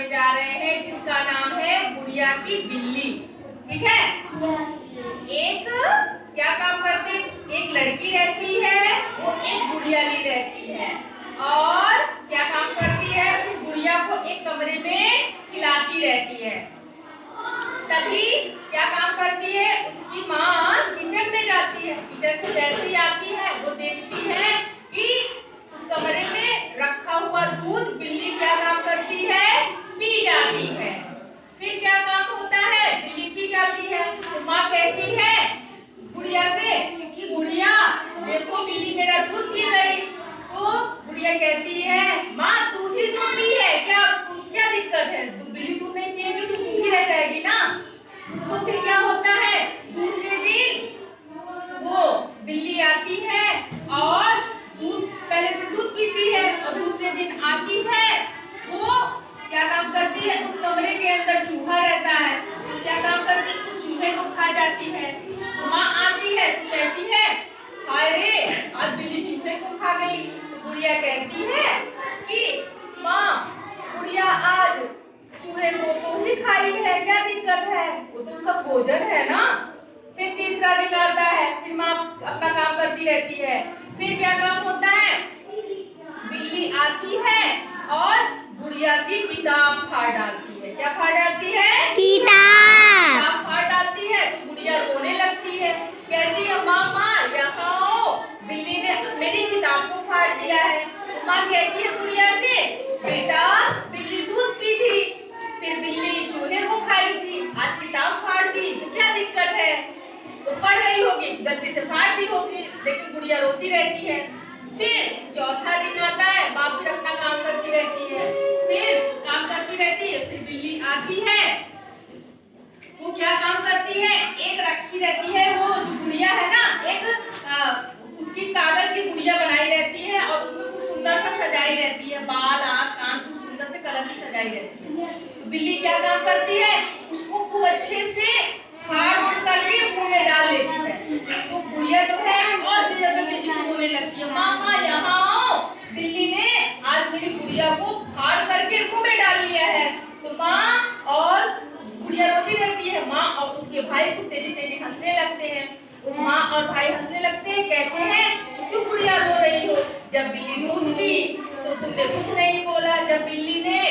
सुनाने जा रहे हैं जिसका नाम है गुड़िया की बिल्ली। ठीक है। एक क्या काम करते, एक लड़की रहती है, वो एक गुड़िया ली रहती है और क्या काम करती है, उस गुड़िया को एक कमरे में खिलाती रहती है। तभी क्या काम करती है, उसकी माँ किचन में जाती है। किचन से जैसे ही आती है वो देखती है कि उस कमरे में रखा हुआ दूध बिल्ली क्या काम करती है, पी जाती है। फिर क्या काम होता है, बिल्ली पी जाती है तो माँ कहती है गुड़िया से कि गुड़िया देखो बिल्ली मेरा दूध पी गई। तो गुड़िया कहती है माँ दूध ही तो पी है, क्या क्या दिक्कत है, बिल्ली दूध नहीं पिएगी तो भूखी रह जाएगी ना। तो फिर क्या होता है, दूसरे दिन वो बिल्ली आती है और दूध, पहले तो दूध पीती है और दूसरे दिन आती है, वो क्या काम करती है, उस कमरे के अंदर चूहा रहता है, तो क्या काम करती है, उस चूहे को खा जाती है। तो माँ आती है तो कहती है हाय रे आज बिल्ली चूहे को खा गई। तो गुड़िया कहती है कि माँ गुड़िया आज चूहे को तो ही खाई है, क्या दिक्कत है, वो तो उसका भोजन है ना। फिर तीसरा दिन आता है, फिर माँ अपना काम करती रहती है। फिर क्या काम होता है, बिल्ली आती है और गुड़िया की किताब फाड़ डालती है। क्या फाड़ डालती है, किताब फाड़ डालती है। तो गुड़िया रोने लगती है, कहती है मामा यहाँ आओ, बिल्ली ने मेरी किताब को फाड़ दिया है। तो माँ कहती है गुड़िया से बेटा बिल्ली दूध पी थी, फिर बिल्ली चूहे को खाई थी, आज किताब फाड़ दी तो क्या दिक्कत है, तो पढ़ रही होगी गलती से फाड़ दी होगी। लेकिन गुड़िया रोती रहती है। फिर चौथा दिन आता है, माँ फिर अपना काम करती रहती है, फिर काम करती रहती है। फिर बिल्ली आती है, वो क्या काम करती है, एक रखी रहती है, वो जो गुड़िया है ना, एक उसकी कागज की गुड़िया बनाई रहती है और उसमें खूब सुंदर सा सजाई रहती है, बाल आँख कान खूब सुंदर से कलर से सजाई रहती है। तो बिल्ली क्या काम करती है, उसको खूब अच्छे से फाड़ करके मुंह में डाल लेती है। तो गुड़िया जो है और तेजी से रोने लगती है, मामा यहाँ आओ, बिल्ली ने आज मेरी गुड़िया को फाड़ करके मुंह में डाल लिया है। तो माँ और गुड़िया रोती रहती है, माँ और उसके भाई को तेजी तेजी हंसने लगते हैं। वो माँ और भाई हंसने लगते हैं, कहते हैं तो क्यों गुड़िया रो रही हो, जब बिल्ली दूध पी तो तुमने कुछ नहीं बोला, जब बिल्ली ने